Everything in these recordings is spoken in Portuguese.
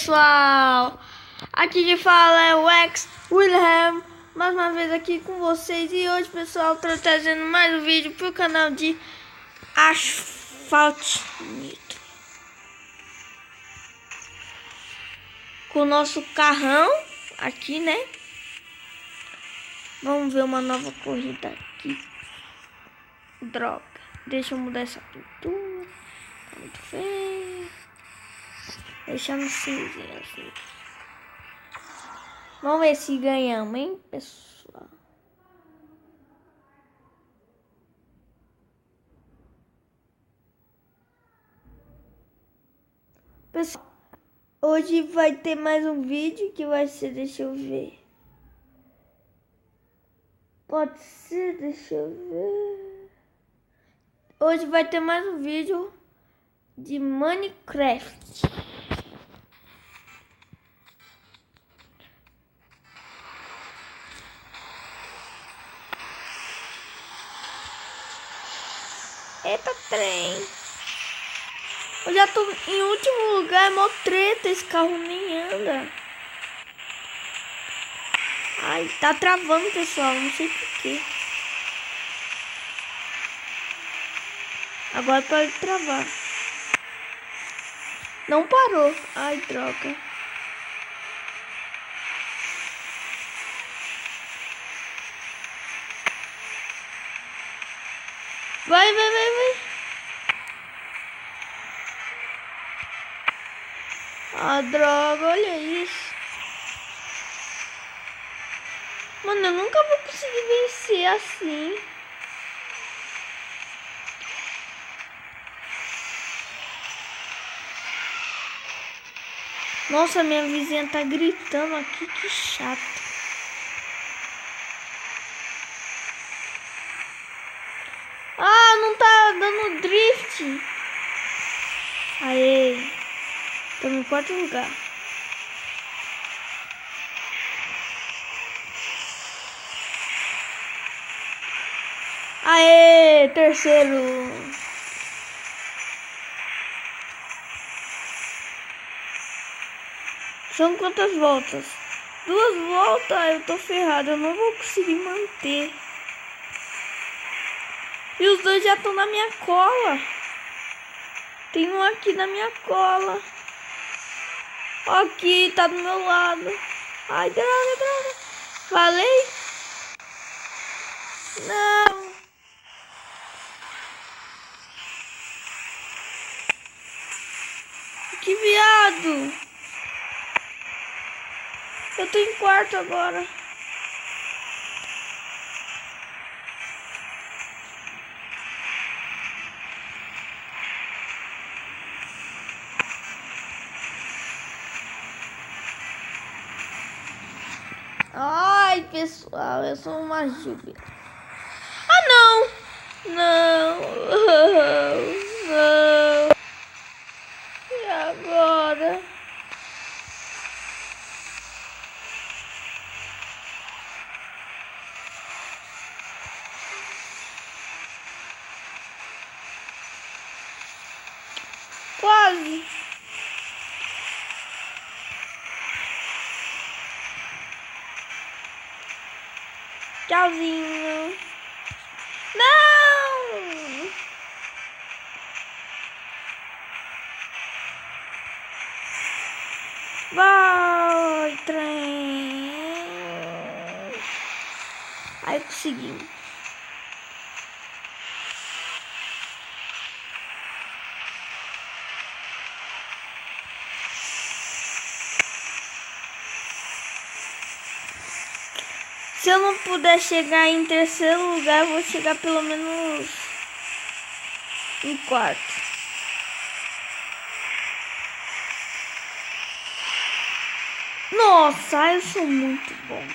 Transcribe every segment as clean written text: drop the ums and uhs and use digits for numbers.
pessoal, aqui que fala é o X Wilhelm, mais uma vez aqui com vocês. E hoje, pessoal, estou trazendo mais um vídeo para o canal de Asphalt Nitro, com o nosso carrão aqui, né? Vamos ver uma nova corrida aqui. Droga, deixa eu mudar essa pintura, tá muito feio. Deixar no cinzinho assim. Vamos ver se ganhamos, hein, pessoal. Pessoal, hoje vai ter mais um vídeo que vai ser, deixa eu ver. Pode ser, deixa eu ver. Hoje vai ter mais um vídeo de Minecraft. Eita, trem. Eu já tô em último lugar, é mó treta, esse carro nem anda. Ai, tá travando, pessoal, não sei porquê. Agora pode travar. Não parou. Ai, droga. Vai, vai, vai, vai. Ah, droga, olha isso. Mano, eu nunca vou conseguir vencer assim. Nossa, minha vizinha tá gritando aqui, que chato. Ah, não tá dando drift. Aê, estamos em quarto lugar. Aê, terceiro. São quantas voltas? 2 voltas, eu tô ferrado, eu não vou conseguir manter. E os dois já estão na minha cola. Tem um aqui na minha cola. Aqui, tá do meu lado. Ai, droga, droga. Falei? Não. Que viado. Eu tô em quarto agora. Ai, pessoal, eu sou uma júbila. Ah, não! Não! Não! E agora? Quase! Tchauzinho! Não! Vai, trem! Aí conseguimos. Se eu não puder chegar em terceiro lugar, eu vou chegar pelo menos em quarto. Nossa, eu sou muito bom.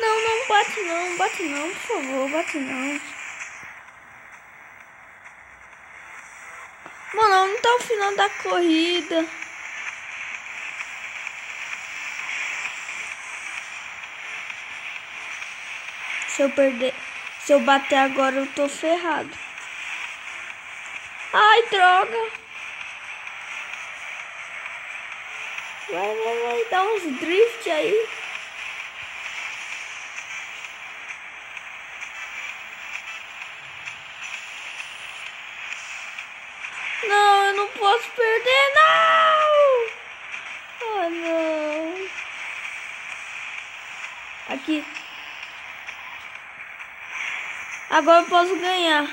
Não, não bate não, bate não, por favor, bate não. Mano, onde tá o final da corrida? Se eu perder, se eu bater agora, eu tô ferrado. Ai, droga. Vai, dá uns drift aí. Não, eu não posso perder, não! Oh, não. Aqui. Agora eu posso ganhar.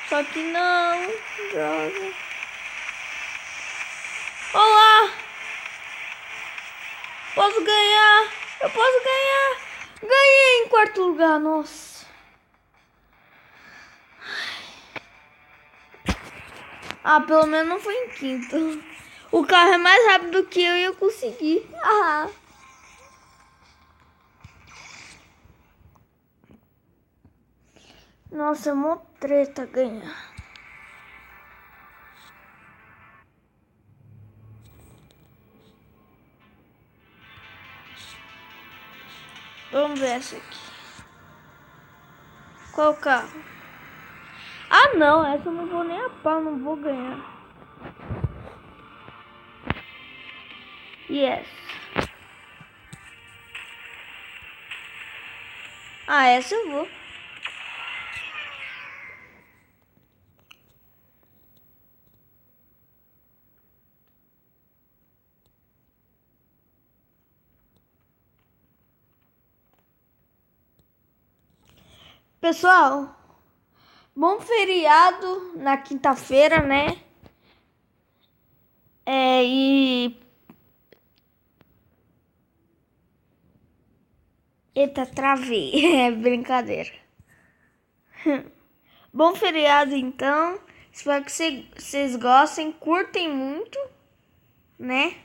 Só que não. Droga. Olá! Posso ganhar! Eu posso ganhar! Ganhei em quarto lugar, nossa. Ah, pelo menos não foi em quinto. O carro é mais rápido que eu e eu consegui. Ah. Nossa, é mó treta ganhar. Vamos ver essa aqui. Qual carro? Ah, não. Essa eu não vou nem a pau. Não vou ganhar. Yes. Ah, essa eu vou. Pessoal, bom feriado na quinta-feira, né? Eita, travei. É brincadeira. Bom feriado, então. Espero que vocês gostem, curtem muito, né?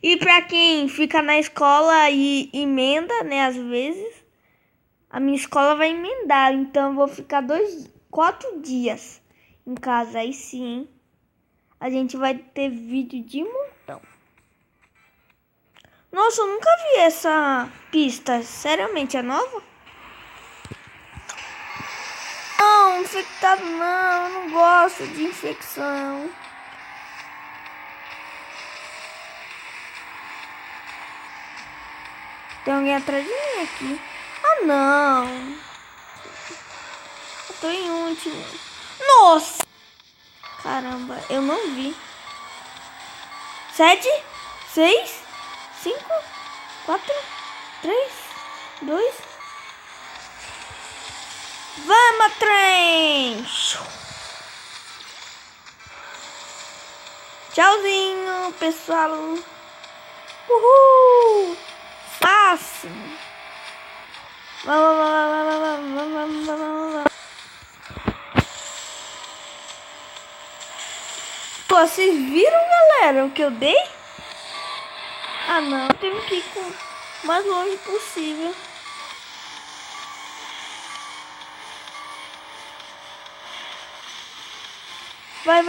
E pra quem fica na escola e emenda, né, às vezes, a minha escola vai emendar, então eu vou ficar 4 dias em casa. Aí sim, a gente vai ter vídeo de montão. Nossa, eu nunca vi essa pista. Seriamente, é nova? Não, infectado não. Eu não gosto de infecção. Tem alguém atrás de mim aqui. Ah, não. Eu tô em último. Nossa! Caramba, eu não vi. 7, 6, 5, 4, 3, 2. Vamos, trem! Tchauzinho, pessoal. Uhul! Fácil. Vamos. Pô, vocês viram, galera, o que eu dei? Ah, não. Eu tenho que ir com o mais longe possível. Vai.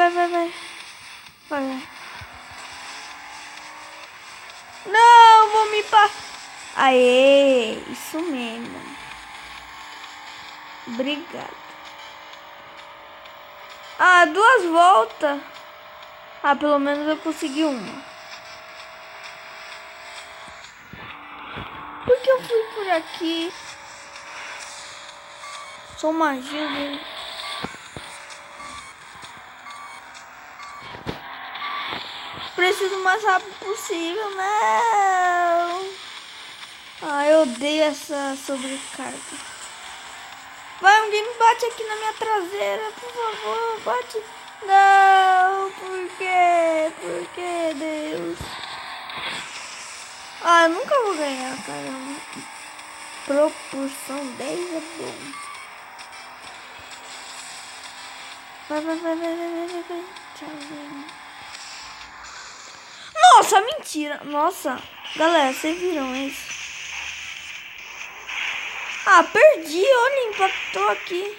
Não, vou me passar. Aê, isso mesmo. Obrigado. Ah, 2 voltas. Ah, pelo menos eu consegui uma. Por que eu fui por aqui? Sou magia, né? Preciso o mais rápido possível, não. Ah, eu odeio essa sobrecarga. Vai, alguém me bate aqui na minha traseira, por favor, bate. Não, por quê? Por que, Deus? Ah, eu nunca vou ganhar, caramba. Proporção 10 é bom. Vai. Tchau. Nossa, mentira. Nossa, galera, vocês viram isso? Ah, perdi. Olha, empatou aqui.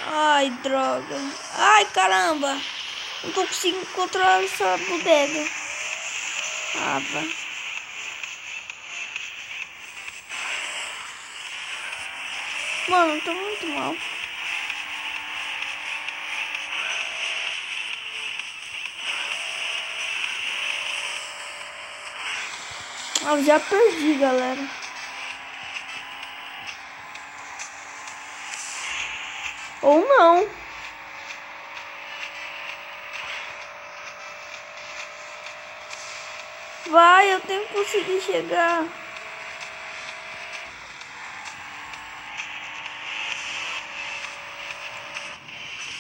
Ai, droga. Ai, caramba. Não tô conseguindo controlar essa bodega. Ah, vai. Mano, eu tô muito mal. Ah, eu já perdi, galera. Ou não. Vai, eu tenho que conseguir chegar.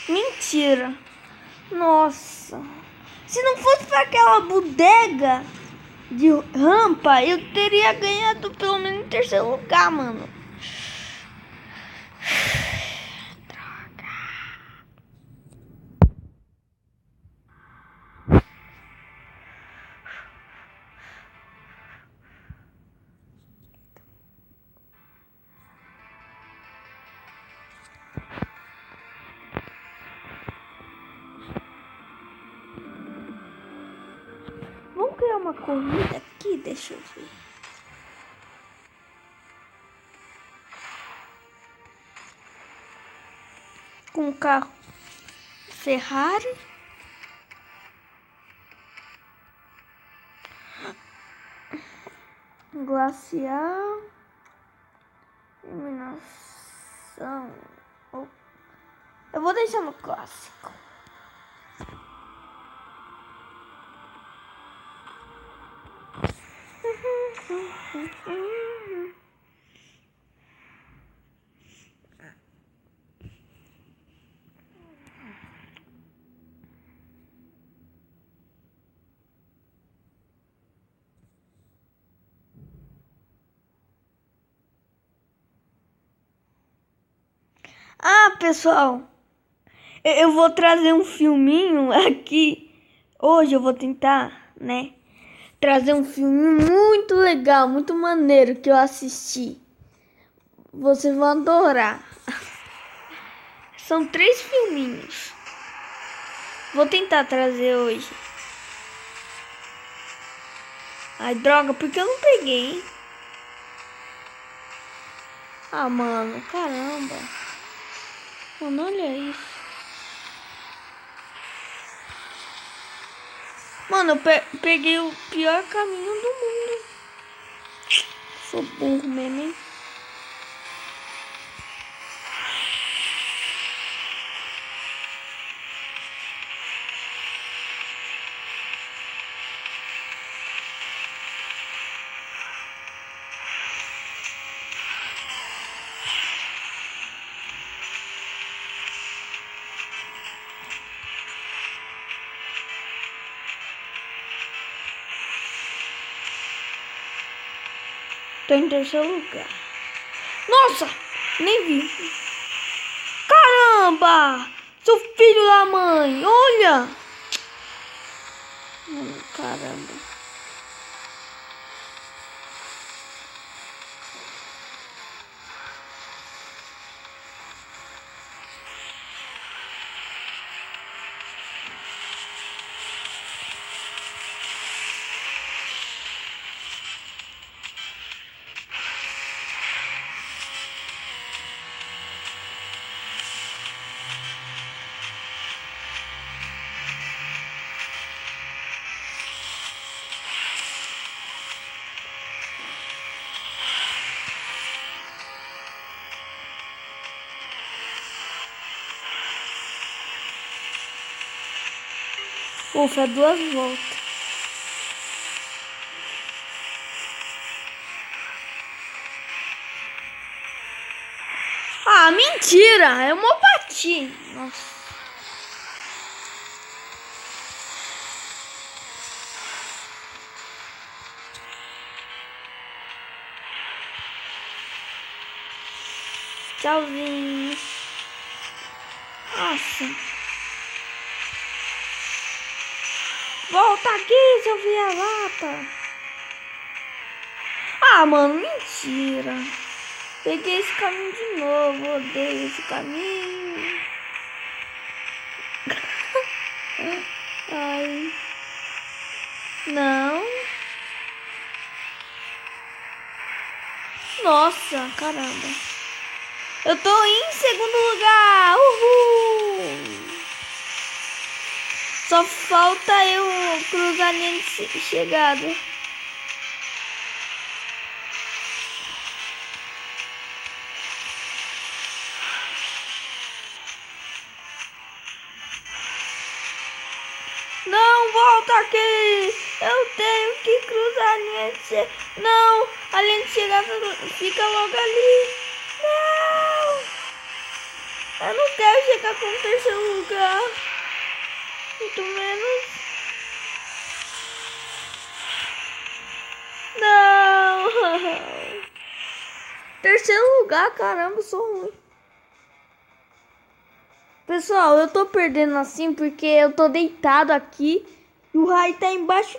Mentira. Nossa. Se não fosse para aquela bodega de rampa, eu teria ganhado pelo menos em terceiro lugar, mano. Vamos criar uma corrida aqui? Deixa eu ver. Com o carro Ferrari. Glacial. Iluminação. Eu vou deixar no clássico. Ah, pessoal, eu vou trazer um filminho aqui. Hoje eu vou tentar, né, trazer um filme muito legal, muito maneiro que eu assisti. Vocês vão adorar. São 3 filminhos. Vou tentar trazer hoje. Ai, droga, porque eu não peguei, hein? Ah, mano, caramba. Mano, olha isso. Mano, eu peguei o pior caminho do mundo. Sou burro mesmo, hein? Tô em terceiro lugar. Nossa, nem vi. Caramba! Seu filho da mãe, olha! Caramba. Ufa, é 2 voltas. Ah, mentira! Eu mó bati. Nossa. Tchauzinho. Nossa. Volta aqui, seu vira-lata. Ah, mano, mentira. Peguei esse caminho de novo. Odeio esse caminho. Não. Nossa, caramba. Eu tô em segundo lugar. Uhul. Só falta eu cruzar a linha de chegada. Não, volta aqui. Eu tenho que cruzar a linha de chegada. Não, a linha de chegada fica logo ali. Não. Eu não quero chegar com o terceiro lugar. Muito menos. Não. Terceiro lugar, caramba, eu sou ruim. Pessoal, eu tô perdendo assim porque eu tô deitado aqui e o Rai tá embaixo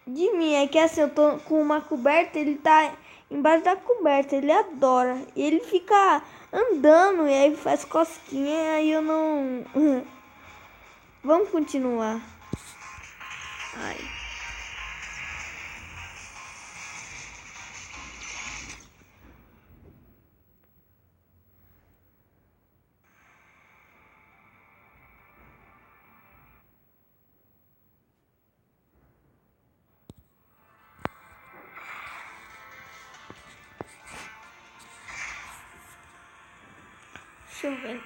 de mim. É que assim, eu tô com uma coberta, ele tá embaixo da coberta, ele adora. E ele fica andando e aí faz cosquinha e aí eu não... Vamos continuar. Ai. Deixa eu ver.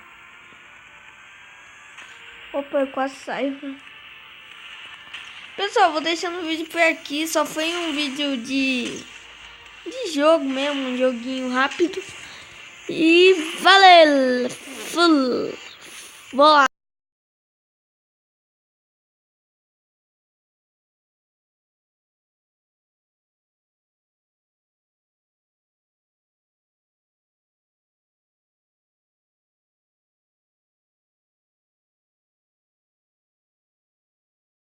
Opa, eu quase saio. Pessoal, vou deixando o vídeo por aqui. Só foi um vídeo de jogo mesmo, um joguinho rápido. E valeu! Vou lá.